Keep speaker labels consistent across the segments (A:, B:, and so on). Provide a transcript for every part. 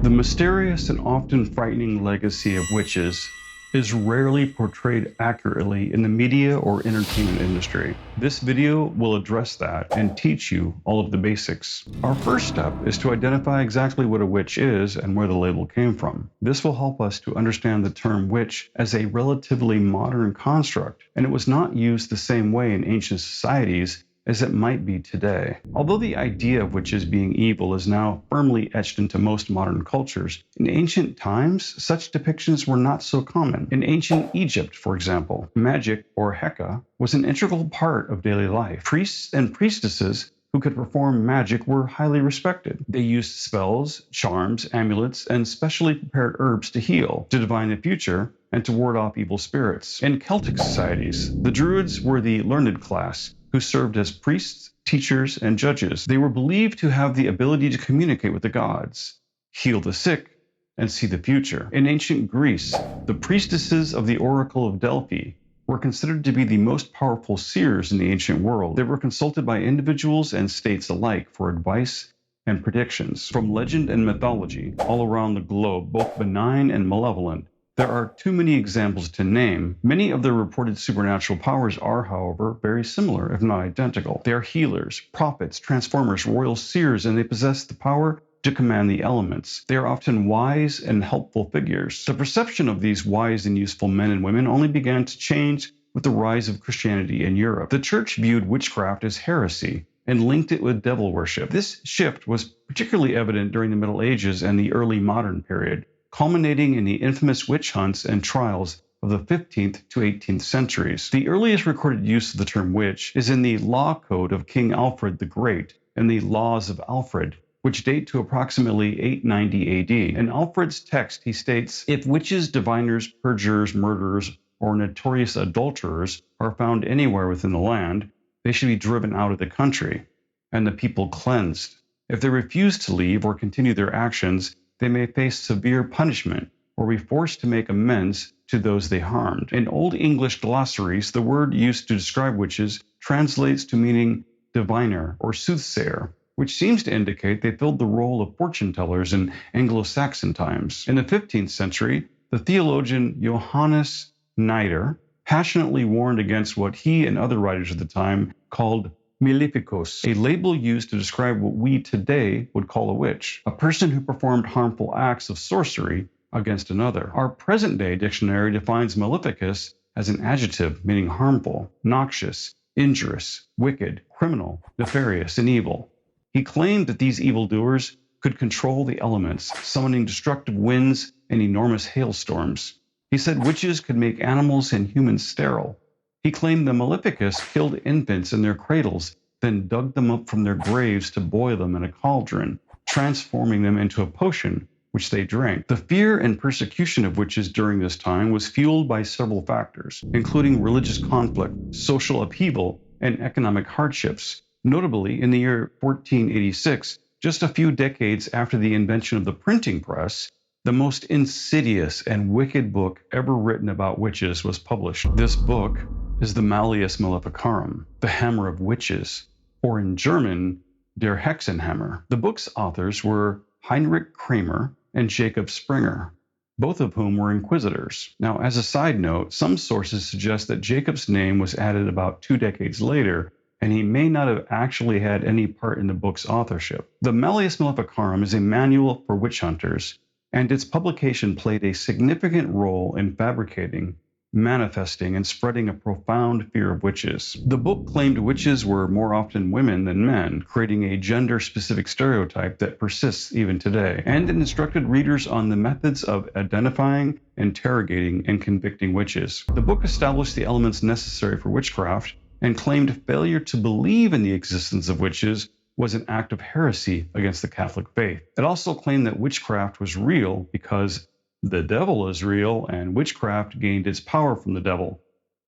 A: The mysterious and often frightening legacy of witches is rarely portrayed accurately in the media or entertainment industry. This video will address that and teach you all of the basics. Our first step is to identify exactly what a witch is and where the label came from. This will help us to understand the term witch as a relatively modern construct, and it was not used the same way in ancient societies as it might be today. Although the idea of witches being evil is now firmly etched into most modern cultures, in ancient times, such depictions were not so common. In ancient Egypt, for example, magic, or Heka, was an integral part of daily life. Priests and priestesses who could perform magic were highly respected. They used spells, charms, amulets, and specially prepared herbs to heal, to divine the future, and to ward off evil spirits. In Celtic societies, the Druids were the learned class, who served as priests, teachers, and judges. They were believed to have the ability to communicate with the gods, heal the sick, and see the future. In ancient Greece, the priestesses of the Oracle of Delphi were considered to be the most powerful seers in the ancient world. They were consulted by individuals and states alike for advice and predictions. From legend and mythology all around the globe, both benign and malevolent, there are too many examples to name. Many of their reported supernatural powers are, however, very similar, if not identical. They are healers, prophets, transformers, royal seers, and they possess the power to command the elements. They are often wise and helpful figures. The perception of these wise and useful men and women only began to change with the rise of Christianity in Europe. The church viewed witchcraft as heresy and linked it with devil worship. This shift was particularly evident during the Middle Ages and the early modern period, culminating in the infamous witch hunts and trials of the 15th to 18th centuries. The earliest recorded use of the term witch is in the Law Code of King Alfred the Great and the Laws of Alfred, which date to approximately 890 AD. In Alfred's text, he states, "If witches, diviners, perjurers, murderers, or notorious adulterers are found anywhere within the land, they should be driven out of the country, and the people cleansed. If they refuse to leave or continue their actions, they may face severe punishment or be forced to make amends to those they harmed." In Old English glossaries, the word used to describe witches translates to meaning diviner or soothsayer, which seems to indicate they filled the role of fortune tellers in Anglo-Saxon times. In the 15th century, the theologian Johannes Nider passionately warned against what he and other writers of the time called Maleficus, a label used to describe what we today would call a witch, a person who performed harmful acts of sorcery against another. Our present-day dictionary defines maleficus as an adjective meaning harmful, noxious, injurious, wicked, criminal, nefarious, and evil. He claimed that these evildoers could control the elements, summoning destructive winds and enormous hailstorms. He said witches could make animals and humans sterile. He claimed the Maleficus killed infants in their cradles, then dug them up from their graves to boil them in a cauldron, transforming them into a potion which they drank. The fear and persecution of witches during this time was fueled by several factors, including religious conflict, social upheaval, and economic hardships. Notably, in the year 1486, just a few decades after the invention of the printing press, the most insidious and wicked book ever written about witches was published. This book is the Malus Maleficarum, the Hammer of Witches, or in German, Der Hexenhammer. The book's authors were Heinrich Kramer and Jacob Springer, both of whom were inquisitors. Now, as a side note, some sources suggest that Jacob's name was added about 2 decades later, and he may not have actually had any part in the book's authorship. The Malleus Maleficarum is a manual for witch hunters, and its publication played a significant role in fabricating, manifesting, and spreading a profound fear of witches. The book claimed witches were more often women than men, creating a gender-specific stereotype that persists even today, and it instructed readers on the methods of identifying, interrogating, and convicting witches. The book established the elements necessary for witchcraft and claimed failure to believe in the existence of witches was an act of heresy against the Catholic faith. It also claimed that witchcraft was real because the devil is real and witchcraft gained its power from the devil,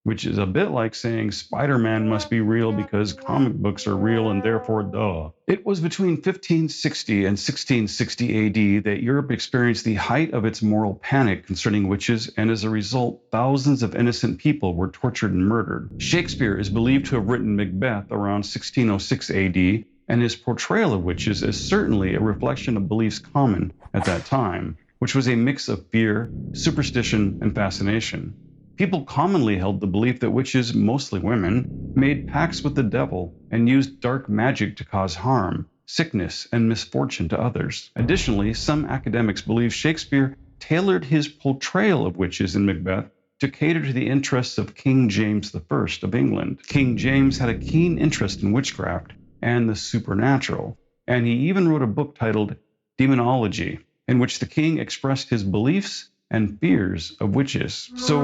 A: which is a bit like saying Spider-Man must be real because comic books are real and therefore duh. It was between 1560 and 1660 AD that Europe experienced the height of its moral panic concerning witches, and as a result, thousands of innocent people were tortured and murdered. Shakespeare is believed to have written Macbeth around 1606 AD, and his portrayal of witches is certainly a reflection of beliefs common at that time, which was a mix of fear, superstition, and fascination. People commonly held the belief that witches, mostly women, made pacts with the devil and used dark magic to cause harm, sickness, and misfortune to others. Additionally, some academics believe Shakespeare tailored his portrayal of witches in Macbeth to cater to the interests of King James I of England. King James had a keen interest in witchcraft and the supernatural, and he even wrote a book titled Demonology, in which the king expressed his beliefs and fears of witches. So,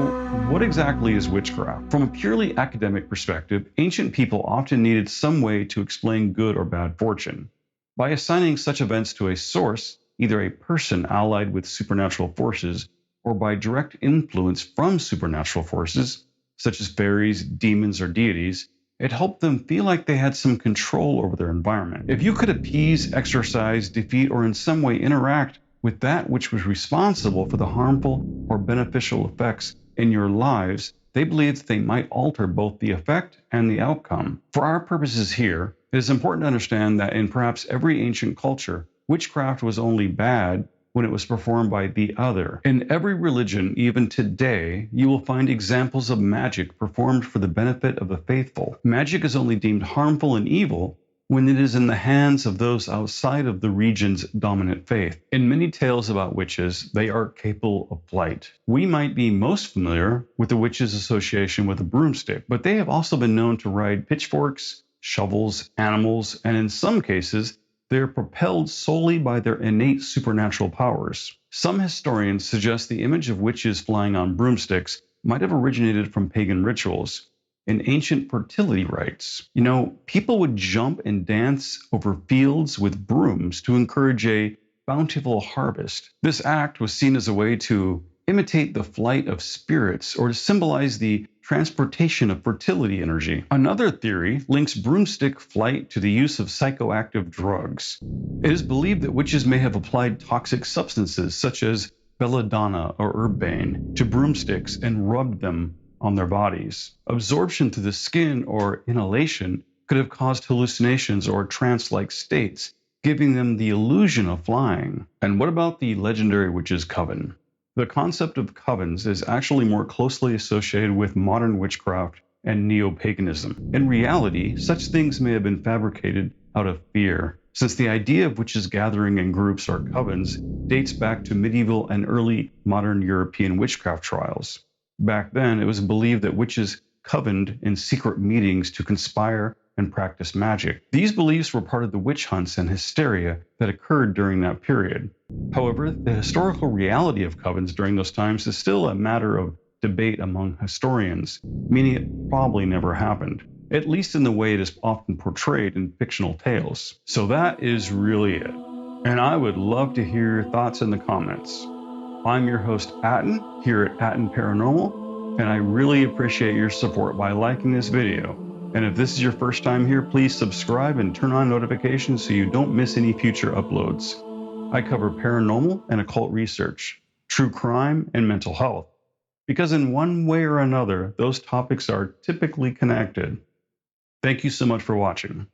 A: what exactly is witchcraft? From a purely academic perspective, ancient people often needed some way to explain good or bad fortune. By assigning such events to a source, either a person allied with supernatural forces, or by direct influence from supernatural forces, such as fairies, demons, or deities, it helped them feel like they had some control over their environment. If you could appease, exorcise, defeat, or in some way interact with that which was responsible for the harmful or beneficial effects in your lives, they believed they might alter both the effect and the outcome. For our purposes here, it is important to understand that in perhaps every ancient culture, witchcraft was only bad when it was performed by the other. In every religion, even today, you will find examples of magic performed for the benefit of the faithful. Magic is only deemed harmful and evil when it is in the hands of those outside of the region's dominant faith. In many tales about witches, they are capable of flight. We might be most familiar with the witches' association with a broomstick, but they have also been known to ride pitchforks, shovels, animals, and in some cases, they are propelled solely by their innate supernatural powers. Some historians suggest the image of witches flying on broomsticks might have originated from pagan rituals. In ancient fertility rites, people would jump and dance over fields with brooms to encourage a bountiful harvest. This act was seen as a way to imitate the flight of spirits or to symbolize the transportation of fertility energy. Another theory links broomstick flight to the use of psychoactive drugs. It is believed that witches may have applied toxic substances such as belladonna or herbane to broomsticks and rubbed them on their bodies. Absorption through the skin or inhalation could have caused hallucinations or trance-like states, giving them the illusion of flying. And what about the legendary witches' coven? The concept of covens is actually more closely associated with modern witchcraft and neo-paganism. In reality, such things may have been fabricated out of fear, since the idea of witches gathering in groups or covens dates back to medieval and early modern European witchcraft trials. Back then, it was believed that witches covened in secret meetings to conspire and practice magic. These beliefs were part of the witch hunts and hysteria that occurred during that period. However, the historical reality of covens during those times is still a matter of debate among historians, meaning it probably never happened, at least in the way it is often portrayed in fictional tales. So that is really it. And I would love to hear your thoughts in the comments. I'm your host, Aten, here at Aten Paranormal, and I really appreciate your support by liking this video. And if this is your first time here, please subscribe and turn on notifications so you don't miss any future uploads. I cover paranormal and occult research, true crime, and mental health, because in one way or another, those topics are typically connected. Thank you so much for watching.